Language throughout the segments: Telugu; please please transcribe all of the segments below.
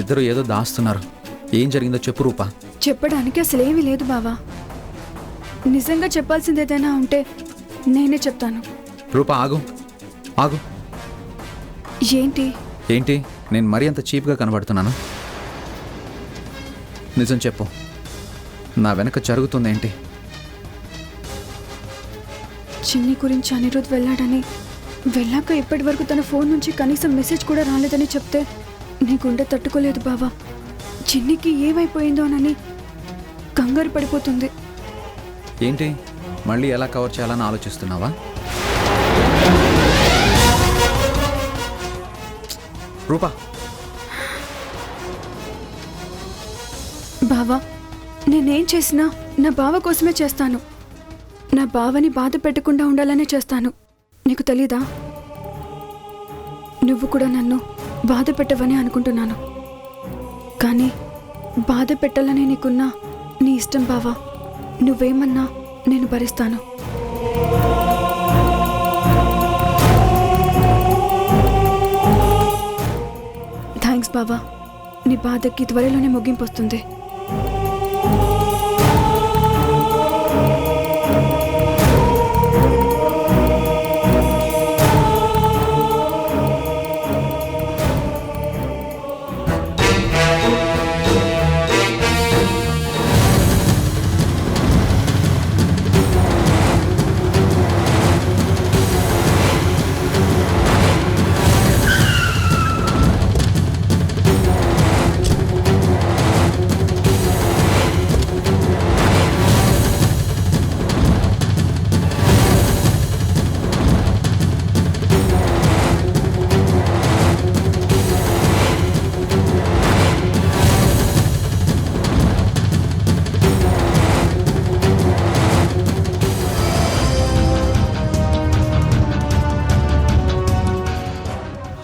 వాళ్ళిద్దరూ ఏదో దాస్తున్నారు. ఏం జరిగిందో చెప్పు రూపా. చెప్పడానికి అసలేమీ లేదు బావా. నిజంగా చెప్పాల్సింది ఏదైనా ఉంటే నేనే చెప్తాను. రూపా ఆగు ఆగు. ఏంటి ఏంటి నేను మరీ అంత చీప్గా కనబడుతున్నాను? నిజం చెప్పు, నా వెనక జరుగుతుంది ఏంటి? చిన్ని గురించి అనిరుద్ వెళ్ళాడని, వెళ్ళాక ఇప్పటి వరకు తన ఫోన్ నుంచి కనీసం మెసేజ్ కూడా రాలేదని చెప్తే నీ గుండె తట్టుకోలేదు బావా. చిన్నికి ఏమైపోయిందోనని కంగారు పడిపోతుంది. ఏంటి మళ్ళీ ఎలా కవర్ చేయాలని ఆలోచిస్తున్నావా? రూపా బావా, నేనేం చేసినా నా బావ కోసమే చేస్తాను. నా బావని బాధ పెట్టకుండా ఉండాలనే చేస్తాను. నీకు తెలీదా? నువ్వు కూడా నన్ను బాధ పెట్టవని అనుకుంటున్నాను. కానీ బాధ పెట్టాలని నీకున్నా నీ ఇష్టం బావా. నువ్వేమన్నా నేను భరిస్తాను. థ్యాంక్స్ బావా. నీ బాధకి త్వరలోనే ముగింపు వస్తుంది.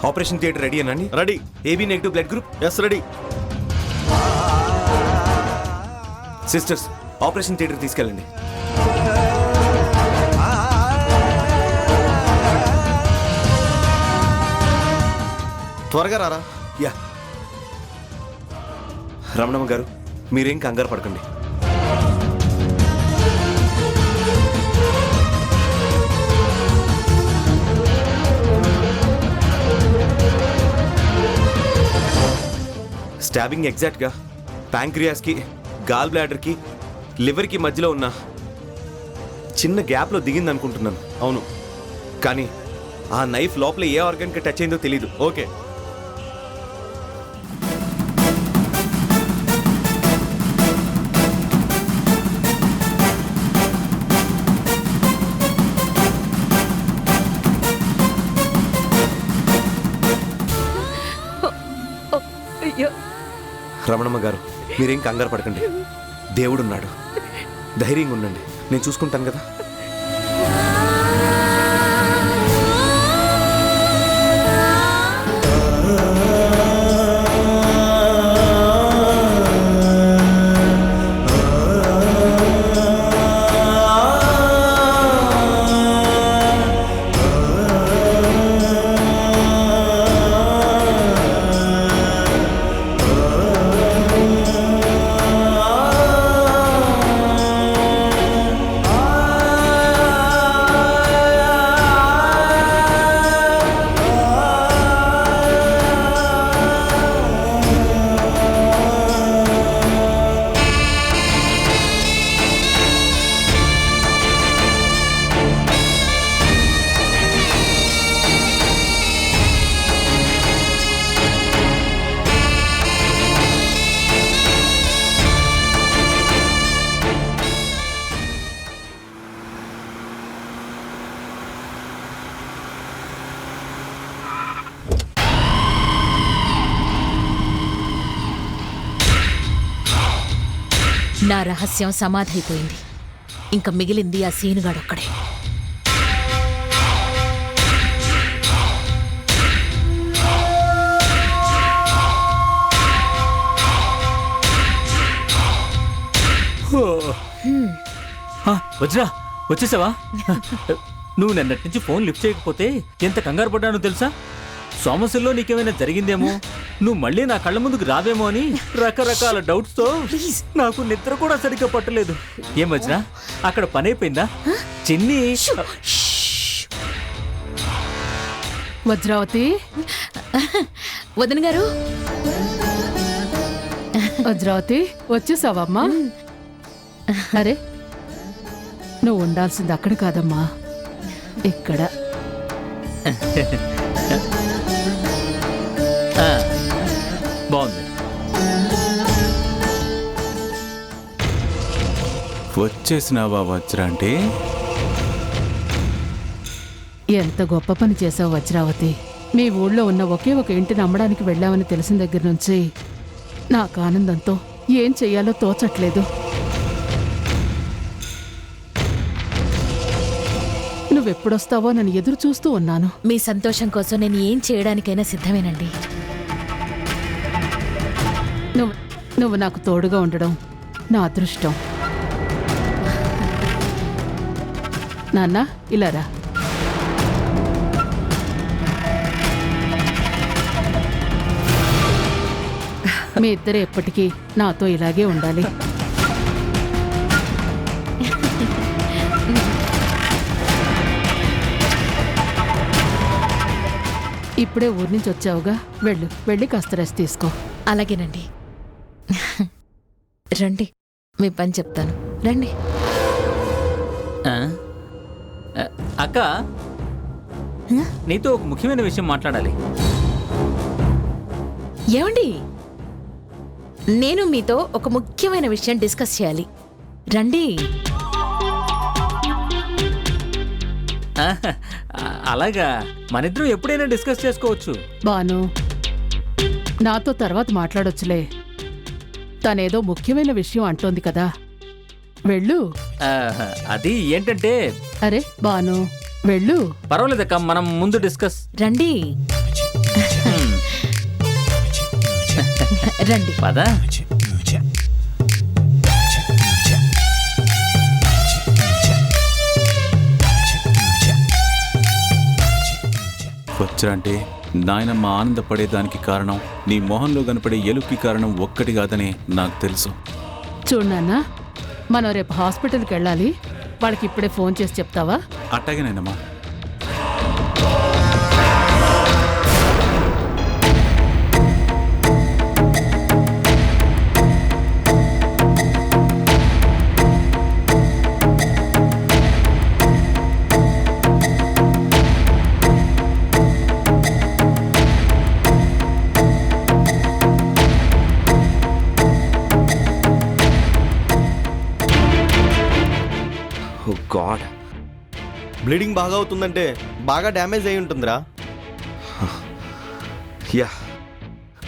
ఆపరేషన్ థియేటర్ రెడీ అనండి. Ready. AB negative blood group. Yes ready. Sisters operation theatre తీసుకెళ్ళండి. త్వరగా రారా. యా రమణమ్మ గారు, మీరేం కంగారు పడకండి. స్టాబింగ్ ఎగ్జాక్ట్గా ప్యాంక్రియాస్కి, గాల్ బ్లాడర్కి, లివర్కి మధ్యలో ఉన్న చిన్న గ్యాప్లో దిగింది అనుకుంటున్నాను. అవును, కానీ ఆ నైఫ్ లోపల ఏ ఆర్గన్కి టచ్ అయిందో తెలీదు. ఓకే. రమణమ్మ గారు, మీరేం కంగారు పడకండి. దేవుడున్నాడు, ధైర్యంగా ఉండండి. నేను చూసుకుంటాను కదా. నా రహస్యం సమాధైపోయింది. ఇంక మిగిలింది ఆ సీనుగాడొక్కడే. వజ్రా, వచ్చేసావా? నువ్వు నిన్నటి నుంచి ఫోన్ లిఫ్ట్ చేయకపోతే ఎంత కంగారు పడ్డానో తెలుసా? సమస్యల్లో నీకేమైనా జరిగిందేమో, నువ్వు మళ్ళీ నా కళ్ళ ముందుకు రావేమో అని రకరకాల డౌట్స్తో నాకు నిద్ర కూడా సరిగ్గా పట్టలేదు. ఏం వజ్రా, అక్కడ పని అయిపోయిందా? చిన్ని వజ్రావతి, వదిన గారు, వజ్రావతి వచ్చేసావమ్మా? అరే, నువ్వు ఉండాల్సింది అక్కడ కాదమ్మా, ఇక్కడ. బాగుంది. వచ్చేసినావా వజ్రా అంటే? ఎంత గొప్ప పని చేసావు వజ్రావతి. మీ ఊళ్ళో ఉన్న ఒకే ఒక ఇంటిని అమ్మడానికి వెళ్ళామని తెలిసిన దగ్గర నుంచి నాకు ఆనందంతో ఏం చెయ్యాలో తోచట్లేదు. నువ్వెప్పుడొస్తావో నన్ను ఎదురు చూస్తూ ఉన్నాను. మీ సంతోషం కోసం నేను ఏం చేయడానికైనా సిద్ధమేనండి. నువ్వు నాకు తోడుగా ఉండడం నా అదృష్టం. నాన్న, ఇలా రా. మీ ఇద్దరు ఎప్పటికీ నాతో ఇలాగే ఉండాలి. ఇప్పుడే ఊరి నుంచి వచ్చావుగా, వెళ్ళి కాస్త రెస్ట్ తీసుకో. అలాగేనండి. రండి, మీ పని చెప్తాను. రండి. అక్క, నీతో ఒక ముఖ్యమైన విషయం మాట్లాడాలి. ఏమండి, నేను మీతో ఒక ముఖ్యమైన విషయం డిస్కస్ చేయాలి. రండి. అలాగా, మనిద్దరం ఎప్పుడైనా డిస్కస్ చేసుకోవచ్చు. బాను, నాతో తర్వాత మాట్లాడొచ్చులే. తనేదో ముఖ్యమైన విషయం అంటోంది కదా, వెళ్ళు. అది ఏంటంటే, అరే బాను, వెళ్ళు. పర్వాలేదక్క, మనం ముందు డిస్కస్. రండి. రండి. పదా. వజ్రా అంటే నాయనమ్మ ఆనందపడేదానికి కారణం, నీ మొహంలో కనపడే ఎలుక్కి కారణం ఒక్కటి కాదనే నాకు తెలుసు. చూడు నాన్న, మనం రేపు హాస్పిటల్కి వెళ్ళాలి. వాళ్ళకి ఇప్పుడే ఫోన్ చేసి చెప్తావా? అట్టగేనేనమ్మా. ఓ గాడ్, బ్లీడింగ్ బాగా అవుతుందంటే బాగా డ్యామేజ్ అయి ఉంటుందిరా. Yeah,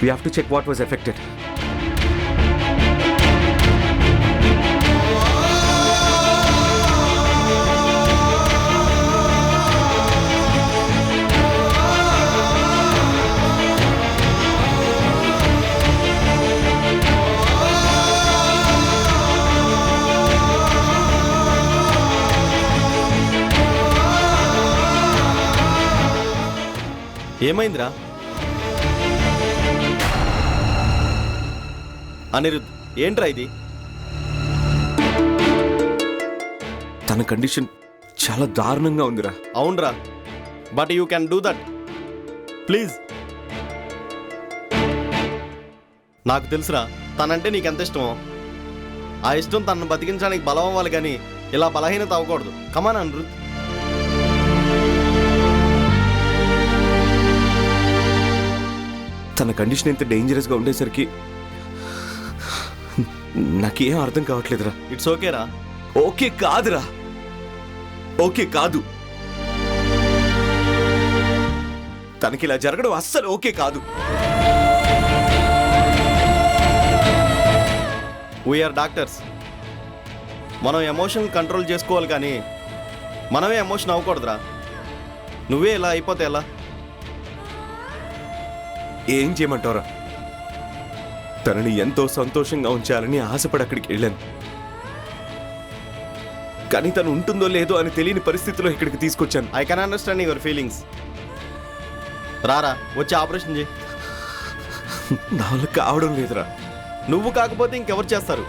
we have to check what was affected. ఏమైందిరా అనిరుద్? ఏంట్రా ఇది? తన కండిషన్ చాలా దారుణంగా ఉందిరా. అవునరా, but you can do that please. నాకు తెలుసురా తనంటే నీకెంత ఇష్టమో. ఆ ఇష్టం తనను బతికించడానికి బలం అవ్వాలి, కానీ ఇలా బలహీనత అవ్వకూడదు. కమాన్ అనిరుద్. తన కండిషన్ ఎంత డేంజరస్గా ఉండేసరికి నాకేం అర్థం కావట్లేదురా. ఇట్స్ ఓకేరా. ఓకే కాదురా, ఓకే కాదు. తనకి ఇలా జరగడం అస్సలు ఓకే కాదు. We're doctors. మనం ఎమోషన్ కంట్రోల్ చేసుకోవాలి, కానీ మనమే ఎమోషన్ అవ్వకూడదురా. నువ్వే ఇలా అయిపోతే ఎలా? ఏం చేయమంటావురా? తనని ఎంతో సంతోషంగా ఉంచాలని ఆశపడి అక్కడికి వెళ్ళాను, కానీ తను ఉంటుందో లేదో అని తెలియని పరిస్థితిలో ఇక్కడికి తీసుకొచ్చాను. I can understand your feelings. రారా వచ్చి ఆపరేషన్ చేయి. నా వల్ల కావడం లేదురా. నువ్వు కాకపోతే ఇంకెవరు చేస్తారు?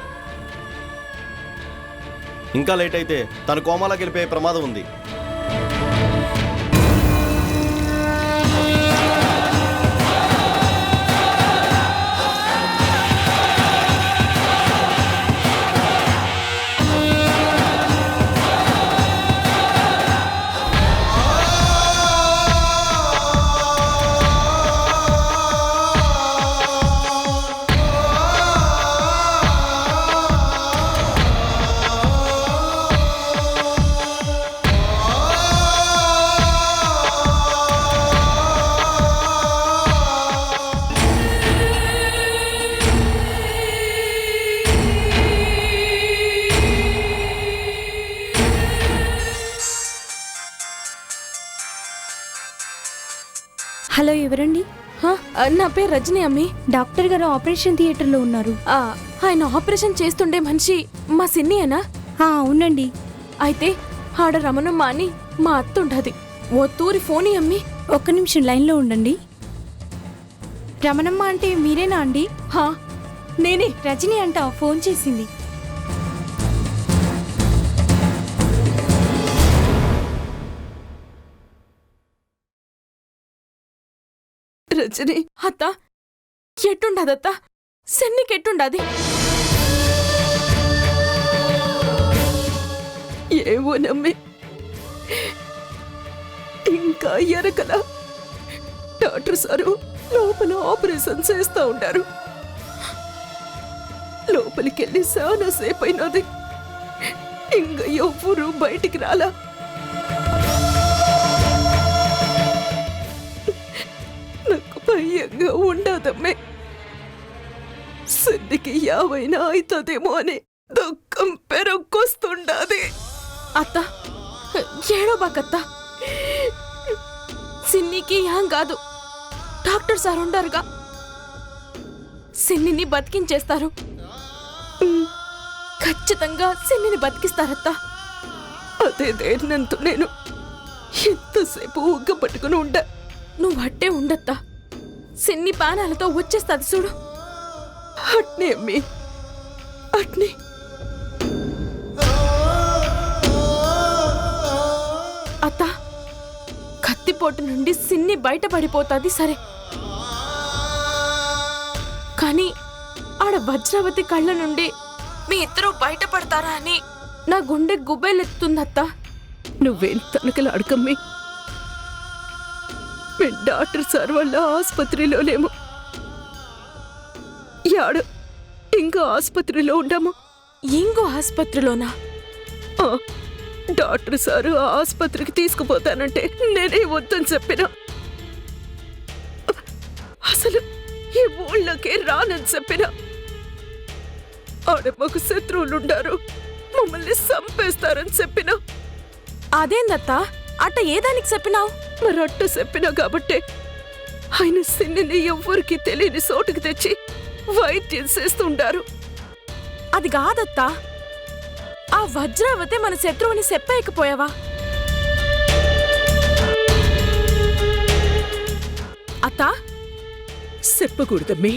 ఇంకా లేట్ అయితే తన కోమాలోకి వెళ్ళిపోయే ప్రమాదం ఉంది. హలో, ఎవరండి? నా పేరు రజని అమ్మి. డాక్టర్ గారు ఆపరేషన్ థియేటర్లో ఉన్నారు. ఆయన ఆపరేషన్ చేస్తుండే మనిషి మా సిన్నియేనా? అవునండి. అయితే ఆడ రమణమ్మ అని మా అత్త ఉండదు. ఓ తూరి ఫోని అమ్మి. ఒక్క నిమిషం లైన్లో ఉండండి. రమణమ్మ అంటే మీరేనా అండి? నేనే. రజని అంట ఫోన్ చేసింది. రజని అత్త ఎట్టుండదత్త? సెన్నికి ఎట్టుండది? ఏవో నమ్మి ఇంకా ఎరకల డాక్టర్ సారు లోపల ఆపరేషన్ చేస్తా ఉంటారు. లోపలికెళ్ళి చాలా సేపు అయినది. ఇంకా ఎవ్వరు బయటికి రాలా. నాకు భయంగా ఉండదమ్మే. సిద్ధికి యావైనా అవుతుందేమో అని దుఃఖం పెరగొస్తుండది. అత్త ఏడో బాకత్త, సిన్నికి యాం కాదు. డాక్టర్ సార్ ఉండారుగా, సిన్నిని బతికించేస్తారు. ఖచ్చితంగా సిన్నిని బతికిస్తారత్తా. అదే ధైర్యంతో నేను ఎంతసేపు ఉగ్గ పట్టుకుని ఉండ. నువ్వు అట్టే ఉండత్తా, సిన్ని పానాలతో వచ్చేస్తుంది చూడు. అట్నే అమ్మి, అట్నే. అత్త కత్తిపోటు నుండి సిన్ని బయటపడిపోతుంది సరే, కానీ ఆడ వజ్రావతి కళ్ళ నుండి మీ ఇద్దరు బయటపడతారా అని నా గుండె గుబేలెత్తుందత్తా. నువ్వేం తనకలు అడకమ్మి. మీ డాక్టర్ సార్ వాళ్ళ ఆసుపత్రిలో లేము. యాడు ఇంకో ఆసుపత్రిలో ఉండము. ఇంకో ఆసుపత్రిలోనా? డాక్టర్ సారు ఆ ఆసుపత్రికి తీసుకుపోతానంటే నేనే వద్దని చెప్పినా. అసలు ఈ ఊళ్ళోకే రానని చెప్పినా. ఆడ మాకు శత్రువులుండారు, మమ్మల్ని చంపేస్తారని చెప్పినా. అదేందత్తా అట్ట ఏదానికి చెప్పినావు? మరి అట్ట చెప్పినా కాబట్టే ఆయన సిన్నిని ఎవ్వరికి తెలియని చోటుకి తెచ్చి వైద్యం చేస్తుంటారు. అది కాదత్తా, ఆ వజ్రావతి మన శత్రువుని చెప్పేయకపోయావా? అత్తా చెప్పకూడదమ్మి.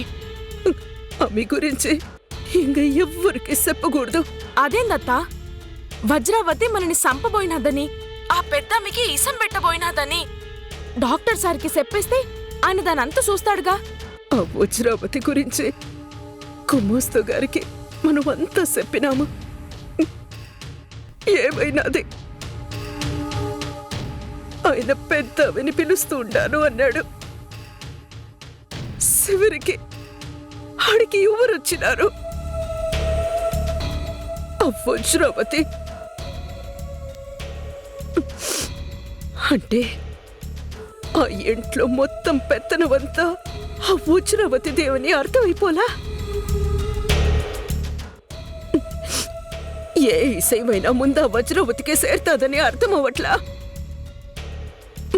అమ్మి గురించి ఇంకా ఎవ్వరికి చెప్పకూడదు. అదేందత్తా, వజ్రావతి మనని చంపబోయినదని, ఆ పెద్దమ్మకి ఇసం పెట్టబోయినదని డాక్టర్ సార్కి చెప్పేస్తే ఆయన దానంతా చూస్తాడుగా. ఆ వజ్రావతి గురించి కుమ్మోస్తు గారికి మనం అంతా చెప్పినాము. ఏమైనాది, ఆయన పెద్దవని పిలుస్తూ ఉండాను అన్నాడు. చివరికి ఆడికి ఎవరొచ్చినారు? ఆ వజ్రావతి. అంటే ఆ ఇంట్లో మొత్తం పెత్తనవంతా ఆ వజ్రావతి దేవుని అర్థమైపోలా? ఏ ఇసైమైనా ముందా వజ్రావతికే చేరుతాదని అర్థం అవట్లా.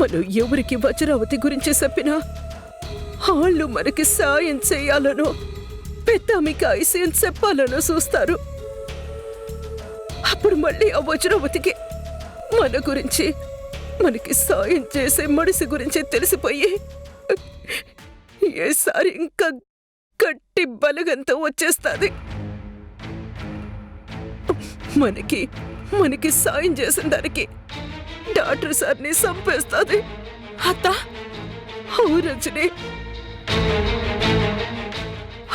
మనం ఎవరికి వజ్రావతి గురించి చెప్పినా వాళ్ళు మనకి సాయం చేయాలనో పెద్దామికి ఐసయం చెప్పాలనో చూస్తారు. అప్పుడు మళ్ళీ ఆ వజ్రావతికి మన గురించి, మనకి సాయం చేసే మనిషి గురించి తెలిసిపోయి అయ్యేసారి ఇంకా గట్టి బలగంతో వచ్చేస్తాది. మనకి సాయం చేసిన దానికి డాక్టర్ సార్ని చంపేస్తాది. అత్త, అవురజని,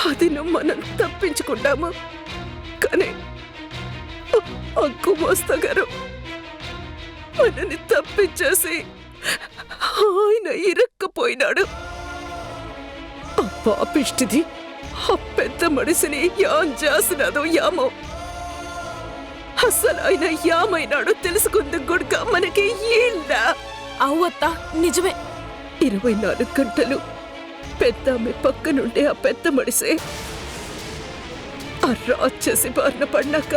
అది మనం తప్పించుకుంటాము. కానీ అక్కుమోస్తా గారు మనని తప్పించేసి ఆయన ఇరక్కపోయినాడు. ఆ పాపిష్టిది ఆ పెద్ద మనిషిని యాం చేసినాదో యామో. అసలు ఆయన యామైనాడు తెలుసుకుంది గుడ్క మనకి ఈళ్ళ. అవ్వత్త, నిజమే. 24 గంటలు పెద్దామె పక్కనుండే ఆ పెద్ద మనిషే ఆ రాక్షసి బారిన పడినాక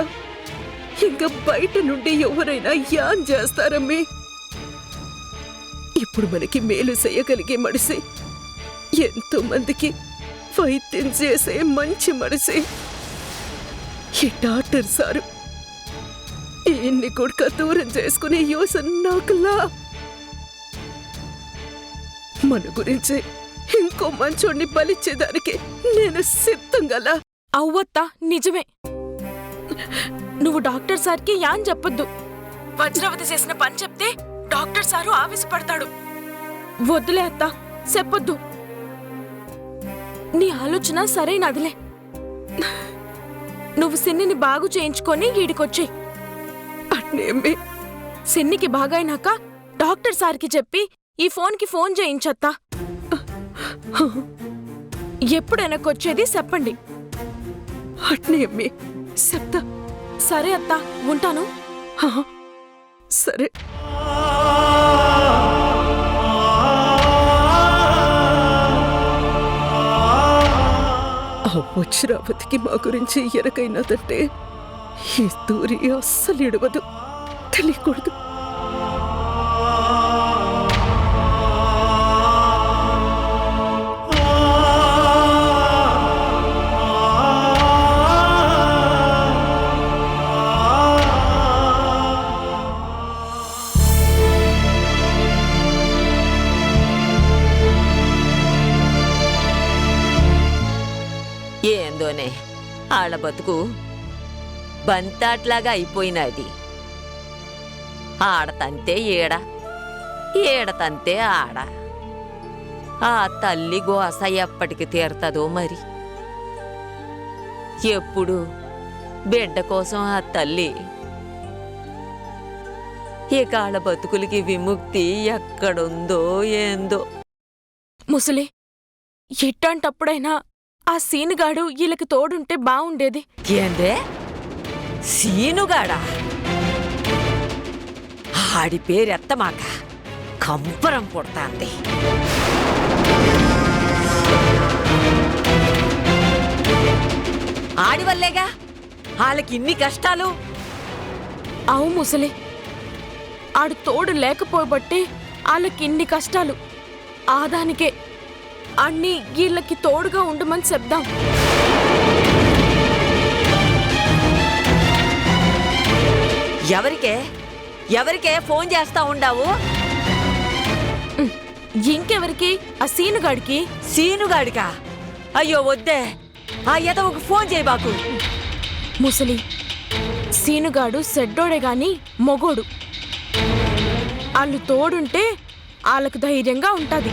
ఇంకా బయట నుండి ఎవరైనా యాన్ చేస్తారమ్మి. ఇప్పుడు మనకి మేలు చేయగలిగే మనిషి, ఎంతో మందికి వైద్యం చేసే మంచి మనిషి ఈ డాక్టర్ సారు. ఈయన్ని కొడుక దూరం చేసుకునే యోసన నాకులా. మన గురించి ఇంకో మంచోడిని బలిచ్చేదానికి నేను సిద్ధంగా. అవ్వత్త, నిజమే. నువ్వు డాక్టర్ సార్కి యాన్ చెప్పొద్దు. వజ్రావతి చేసిన పని చెప్తే డాక్టర్ సారు ఆవేశపడతాడు. వద్దులే అత్త, చెప్పొద్దు. నీ ఆలోచన సరైనదిలే. నువ్వు సిన్నిని బాగు చేయించుకొని ఈడికొచ్చేయ్. అట్నేమి సిన్నికి బాగైనాక డాక్టర్ సార్కి చెప్పి ఈ ఫోన్కి ఫోన్ చేయించత్తా. ఎప్పుడు వెనకొచ్చేది చెప్పండి. అట్నేమి చెప్తా. సరే అత్త, ఉంటాను. సరే. ఆ వజ్రావతికి మా గురించి ఎరకైనదంటే ఈ దూరి అస్సలు ఇడవదు, తెలియకూడదు. ఏందోనే ఆళ్ళ బతుకు బంతాట్లాగా అయిపోయినది. ఆడతంతే ఏడ, ఏడతంతే ఆడ. ఆ తల్లి గోస ఎప్పటికి తీరుతుందో మరి. ఎప్పుడు బిడ్డ కోసం ఆ తల్లి. ఇక ఆళ్ళ బతుకులకి విముక్తి ఎక్కడుందో ఏందో. ముసలి, ఎట్టంటప్పుడైనా ఆ సీనుగాడు వీళ్ళకి తోడుంటే బావుండేది. ఏందే సీనుగాడా? ఆడి పేరెత్తమాక కంపరం పుడతాంది. ఆడి వల్లేగా వాళ్ళకి ఇన్ని కష్టాలు. అవు ముసలి, ఆడు తోడు లేకపోబట్టి వాళ్ళకి ఇన్ని కష్టాలు. ఆదానికే అన్నీ వీళ్ళకి తోడుగా ఉండమని చెప్దాం. ఎవరికే ఫోన్ చేస్తా ఉండావు? ఇంకెవరికి? ఆ సీనుగాడికి. సీనుగాడికా? అయ్యో వద్దే, ఆ ఎదవకు ఫోన్ చేయబాకు. ముసలి, సీనుగాడు సెడ్డోడే గాని మొగోడు. వాళ్ళు తోడుంటే వాళ్ళకు ధైర్యంగా ఉంటది.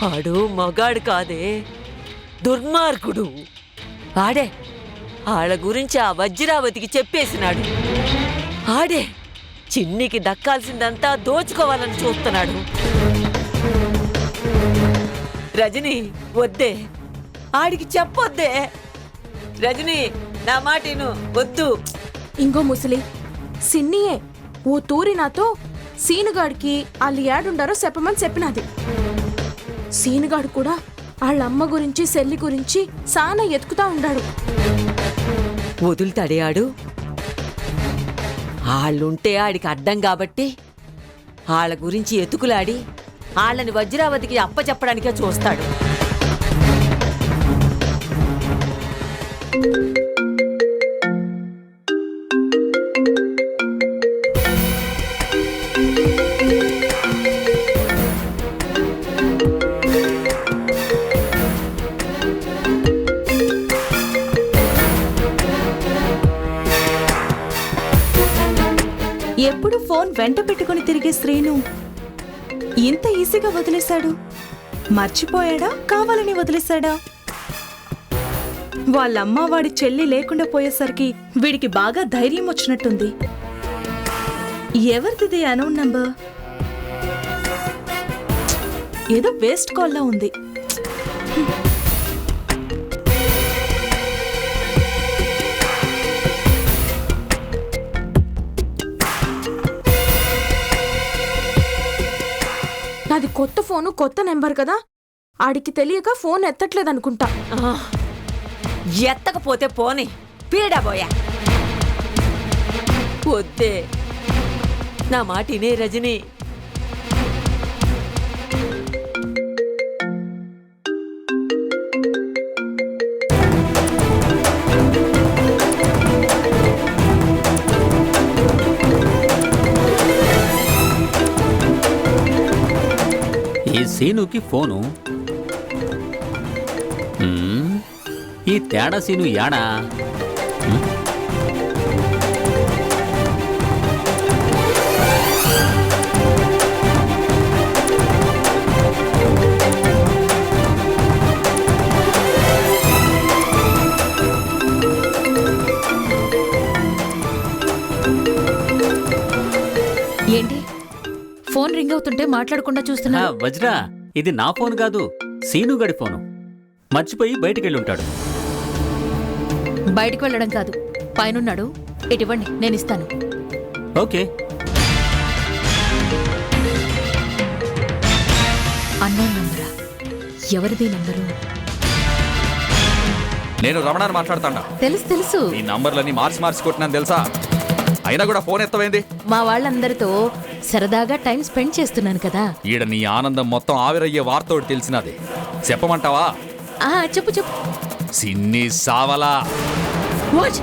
ఆడు మగాడు కాదే, దుర్మార్గుడు. ఆడే ఆళ్ళ గురించి ఆ వజ్రావతికి చెప్పేసినాడు. ఆడే చిన్నికి దక్కాల్సిందంతా దోచుకోవాలని చూస్తున్నాడు. రజని వద్దే, ఆడికి చెప్పొద్దే. రజని నా మాటను వద్దు. ఇంకో ముసలి, సిన్నియే ఓ తూరి నాతో సీనుగాడికి వాళ్ళు ఏడుండారో చెప్పమని చెప్పినది. సీనుగాడు కూడా వాళ్ళమ్మ గురించి సెల్లి గురించి సానా ఎతుకుతా ఉండాడు. వదులుతాడే ఆడు? ఆళ్ళుంటే ఆడికి అడ్డం కాబట్టి వాళ్ళ గురించి ఎతుకులాడి వాళ్ళని వజ్రావతికి అప్పచెప్పడానికే చూస్తాడు. ఎప్పుడు ఫోన్ వెంట పెట్టుకుని తిరిగే శ్రీను ఇంత ఈజీగా వదిలేశాడు? మర్చిపోయాడా, కావాలని వదిలేశాడా? వాళ్ళమ్మ వాడి చెల్లి లేకుండా పోయేసరికి వీడికి బాగా ధైర్యం వచ్చినట్టుంది. ఎవరిది అనౌన్ నంబర్? ఏదో వేస్ట్ కాల్లా ఉంది. నాది కొత్త ఫోను, కొత్త నెంబర్ కదా, ఆడికి తెలియక ఫోన్ ఎత్తట్లేదనుకుంటా. ఎత్తకపోతే పోని, పీడాబోయా. వద్దే, నా మాట ఇనే రజని. ఈ సీనుకి ఫోను. ఈ తేడా సీను యాడా? ఏంటి ఫోన్ రింగ్ అవుతుంటే మాట్లాడకుండా చూస్తున్నా? వజ్రా, ఇది నా ఫోన్ కాదు, సీనుగడి ఫోను. మర్చిపోయి బయటికెళ్ళి ఉంటాడు. బయటికి వెళ్ళడం కాదు, పైనున్నాడు. ఇటివ్వండి, నేను ఇస్తాను. ఓకే. అన్నోన్ నంబరా? ఎవరిది నంబరు? నేను రమణాన్ని మాట్లాడతాడా? తెలుసు తెలుసు. ఈ నంబర్లన్నీ మార్చి కొట్టినాను తెలుసా? అయినా కూడా ఫోన్ ఎత్తమైంది. మా వాళ్ళందరితో సరదాగా టైం స్పెండ్ చేస్తున్నాను కదా. ఈడ నీ ఆనందం మొత్తం ఆవిరయ్యే వార్తోటి తెలిసినది. చెప్పమంటావా? చెప్పు చెప్పు. సిన్ని సావలా. వాట్?